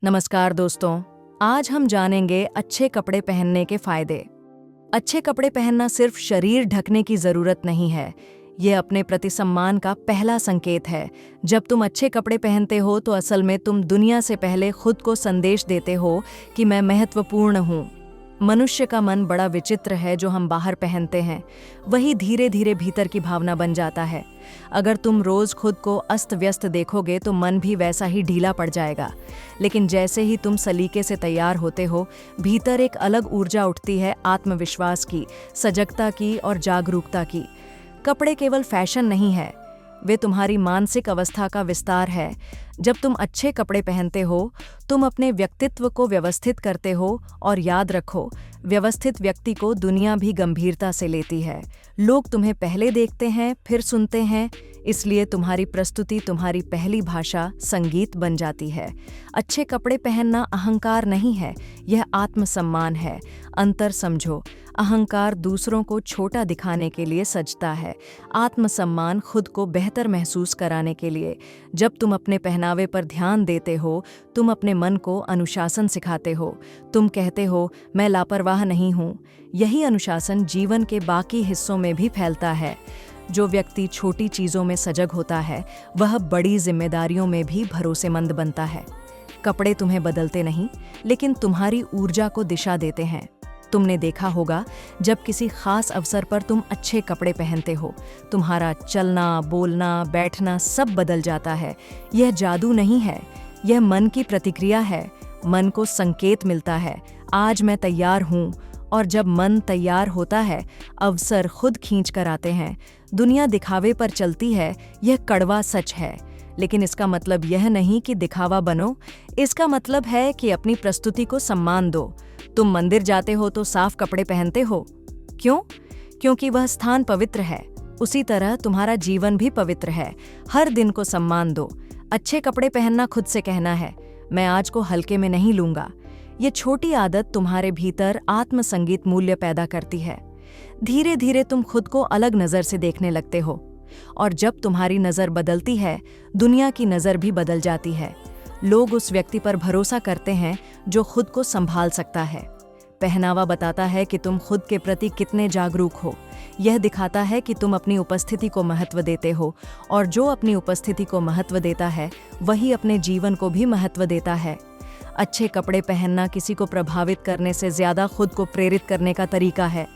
नमस्कार दोस्तों। आज हम जानेंगे अच्छे कपड़े पहनने के फायदे। अच्छे कपड़े पहनना सिर्फ शरीर ढकने की जरूरत नहीं है, ये अपने प्रति सम्मान का पहला संकेत है। जब तुम अच्छे कपड़े पहनते हो तो असल में तुम दुनिया से पहले खुद को संदेश देते हो कि मैं महत्वपूर्ण हूँ। मनुष्य का मन बड़ा विचित्र है, जो हम बाहर पहनते हैं वही धीरे धीरे भीतर की भावना बन जाता है। अगर तुम रोज खुद को अस्त व्यस्त देखोगे तो मन भी वैसा ही ढीला पड़ जाएगा। लेकिन जैसे ही तुम सलीके से तैयार होते हो, भीतर एक अलग ऊर्जा उठती है, आत्मविश्वास की, सजगता की और जागरूकता की। कपड़े केवल फैशन नहीं है, वे तुम्हारी मानसिक अवस्था का विस्तार है। जब तुम अच्छे कपड़े पहनते हो, तुम अपने व्यक्तित्व को व्यवस्थित करते हो, और याद रखो, व्यवस्थित व्यक्ति को दुनिया भी गंभीरता से लेती है। लोग तुम्हें पहले देखते हैं, फिर सुनते हैं, इसलिए तुम्हारी प्रस्तुति, तुम्हारी पहली भाषा संगीत बन जाती है। अच्छे कपड़े पहनना अहंकार नहीं है, यह आत्मसम्मान है। अंतर समझो, अहंकार दूसरों को छोटा दिखाने के लिए सजता है, आत्मसम्मान खुद को बेहतर महसूस कराने के लिए। जब तुम अपने पहनावे पर ध्यान देते हो, तुम अपने मन को अनुशासन सिखाते हो। तुम कहते हो, मैं लापरवाह नहीं हूँ। यही अनुशासन जीवन के बाकी हिस्सों में भी फैलता है। जो व्यक्ति छोटी चीज़ों में सजग होता है, वह बड़ी जिम्मेदारियों में भी भरोसेमंद बनता है। कपड़े तुम्हें बदलते नहीं, लेकिन तुम्हारी ऊर्जा को दिशा देते हैं। तुमने देखा होगा, जब किसी खास अवसर पर तुम अच्छे कपड़े पहनते हो, तुम्हारा चलना, बोलना, बैठना सब बदल जाता है। यह जादू नहीं है, यह मन की प्रतिक्रिया है। मन को संकेत मिलता है, आज मैं तैयार हूँ। और जब मन तैयार होता है, अवसर खुद खींच कर आते हैं। दुनिया दिखावे पर चलती है, यह कड़वा सच है। लेकिन इसका मतलब यह नहीं कि दिखावा बनो, इसका मतलब है कि अपनी प्रस्तुति को सम्मान दो। तुम मंदिर जाते हो तो साफ कपड़े पहनते हो, क्यों? क्योंकि वह स्थान पवित्र है। उसी तरह तुम्हारा जीवन भी पवित्र है। हर दिन को सम्मान दो। अच्छे कपड़े पहनना खुद से कहना है, मैं आज को हल्के में नहीं लूंगा। ये छोटी आदत तुम्हारे भीतर आत्मसंगीत मूल्य पैदा करती है। धीरे धीरे तुम खुद को अलग नजर से देखने लगते हो, और जब तुम्हारी नजर बदलती है, दुनिया की नजर भी बदल जाती है। लोग उस व्यक्ति पर भरोसा करते हैं जो खुद को संभाल सकता है। पहनावा बताता है कि तुम खुद के प्रति कितने जागरूक हो। यह दिखाता है कि तुम अपनी उपस्थिति को महत्व देते हो, और जो अपनी उपस्थिति को महत्व देता है, वही अपने जीवन को भी महत्व देता है। अच्छे कपड़े पहनना किसी को प्रभावित करने से ज्यादा खुद को प्रेरित करने का तरीका है।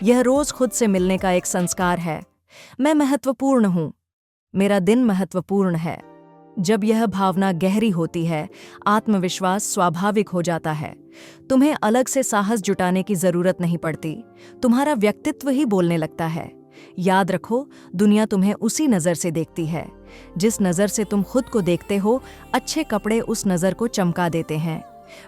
यह रोज खुद से मिलने का एक संस्कार है। मैं महत्वपूर्ण हूँ, मेरा दिन महत्वपूर्ण है। जब यह भावना गहरी होती है, आत्मविश्वास स्वाभाविक हो जाता है। तुम्हें अलग से साहस जुटाने की जरूरत नहीं पड़ती, तुम्हारा व्यक्तित्व ही बोलने लगता है। याद रखो, दुनिया तुम्हें उसी नज़र से देखती है। जिस नज़र से तुम खुद को देखते हो, अच्छे कपड़े उस नज़र को चमका देते हैं।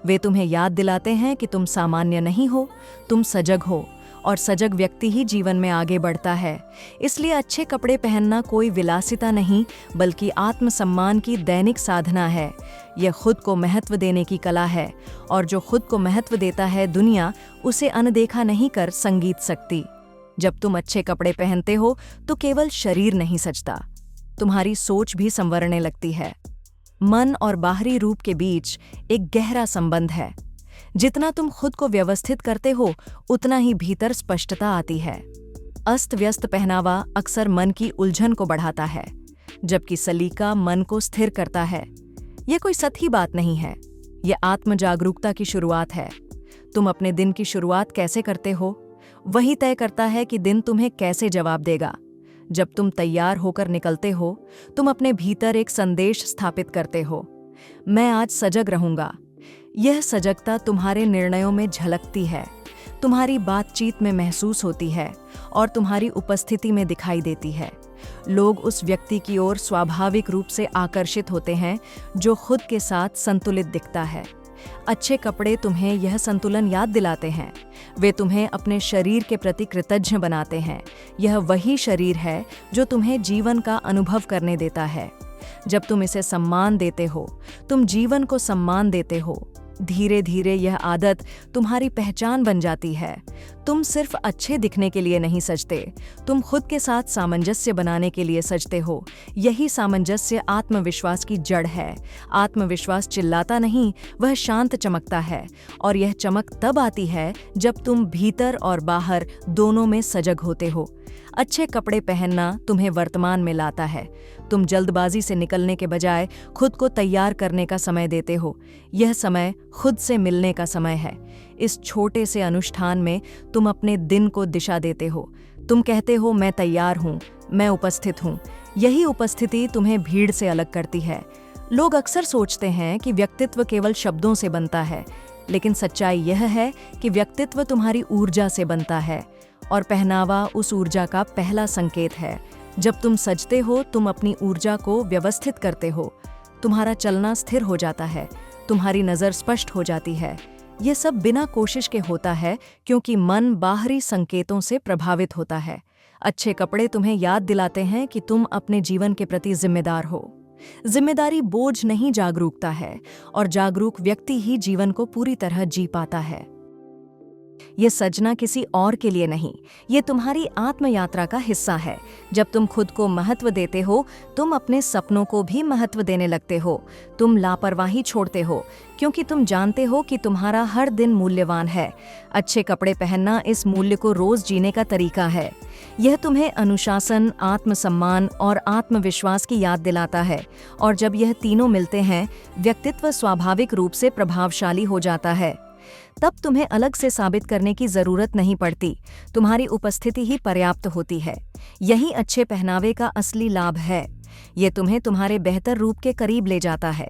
वे तुम्हें याद दिलाते हैं कि तुम सामान्य नहीं हो, तुम सजग हो, और सजग व्यक्ति ही जीवन में आगे बढ़ता है। इसलिए अच्छे कपड़े पहनना कोई विलासिता नहीं, बल्कि आत्मसम्मान की दैनिक साधना है। यह खुद को महत्व देने की कला है, और जो खुद को महत्व देता है, दुनिया उसे अनदेखा नहीं कर संगीत सकती। जब तुम अच्छे कपड़े पहनते हो तो केवल शरीर नहीं सजता, तुम्हारी सोच भी संवरने लगती है। मन और बाहरी रूप के बीच एक गहरा संबंध है। जितना तुम खुद को व्यवस्थित करते हो, उतना ही भीतर स्पष्टता आती है। अस्त व्यस्त पहनावा अक्सर मन की उलझन को बढ़ाता है, जबकि सलीका मन को स्थिर करता है। यह कोई सतही बात नहीं है, यह आत्म जागरूकता की शुरुआत है। तुम अपने दिन की शुरुआत कैसे करते हो, वही तय करता है कि दिन तुम्हें कैसे जवाब देगा। जब तुम तैयार होकर निकलते हो, तुम अपने भीतर एक संदेश स्थापित करते हो, मैं आज सजग रहूंगा। यह सजगता तुम्हारे निर्णयों में झलकती है, तुम्हारी बातचीत में महसूस होती है, और तुम्हारी उपस्थिति में दिखाई देती है। लोग उस व्यक्ति की ओर स्वाभाविक रूप से आकर्षित होते हैं जो खुद के साथ संतुलित दिखता है। अच्छे कपड़े तुम्हें यह संतुलन याद दिलाते हैं। वे तुम्हें अपने शरीर के प्रति कृतज्ञ बनाते हैं। यह वही शरीर है जो तुम्हें जीवन का अनुभव करने देता है। जब तुम इसे सम्मान देते हो, तुम जीवन को सम्मान देते हो। धीरे धीरे यह आदत तुम्हारी पहचान बन जाती है। तुम सिर्फ अच्छे दिखने के लिए नहीं सजते, तुम खुद के साथ सामंजस्य बनाने के लिए सजते हो। यही सामंजस्य आत्मविश्वास की जड़ है। आत्मविश्वास चिल्लाता नहीं, वह शांत चमकता है, और यह चमक तब आती है जब तुम भीतर और बाहर दोनों में सजग होते हो। अच्छे कपड़े पहनना तुम्हें वर्तमान में लाता है। तुम जल्दबाजी से निकलने के बजाय खुद को तैयार करने का समय देते हो। यह समय खुद से मिलने का समय है। इस छोटे से अनुष्ठान में तुम अपने दिन को दिशा देते हो। तुम कहते हो, मैं तैयार हूँ, मैं उपस्थित हूँ। यही उपस्थिति तुम्हें भीड़ से अलग करती है। लोग अक्सर सोचते हैं कि व्यक्तित्व केवल शब्दों से बनता है, लेकिन सच्चाई यह है कि व्यक्तित्व तुम्हारी ऊर्जा से बनता है, और पहनावा उस ऊर्जा का पहला संकेत है। जब तुम सजते हो, तुम अपनी ऊर्जा को व्यवस्थित करते हो। तुम्हारा चलना स्थिर हो जाता है, तुम्हारी नज़र स्पष्ट हो जाती है। यह सब बिना कोशिश के होता है, क्योंकि मन बाहरी संकेतों से प्रभावित होता है। अच्छे कपड़े तुम्हें याद दिलाते हैं कि तुम अपने जीवन के प्रति जिम्मेदार हो। जिम्मेदारी बोझ नहीं, जागरूकता है, और जागरूक व्यक्ति ही जीवन को पूरी तरह जी पाता है। ये सजना किसी और के लिए नहीं, ये तुम्हारी आत्मयात्रा का हिस्सा है। जब तुम खुद को महत्व देते हो, तुम अपने सपनों को भी महत्व देने लगते हो। तुम लापरवाही छोड़ते हो, क्योंकि तुम जानते हो कि तुम्हारा हर दिन मूल्यवान है। अच्छे कपड़े पहनना इस मूल्य को रोज जीने का तरीका है। यह तुम्हें अनुशासन, आत्मसम्मान और आत्मविश्वास की याद दिलाता है, और जब यह तीनों मिलते हैं, व्यक्तित्व स्वाभाविक रूप से प्रभावशाली हो जाता है। तब तुम्हें अलग से साबित करने की जरूरत नहीं पड़ती, तुम्हारी उपस्थिति ही पर्याप्त होती है। यही अच्छे पहनावे का असली लाभ है। ये तुम्हें तुम्हारे बेहतर रूप के करीब ले जाता है।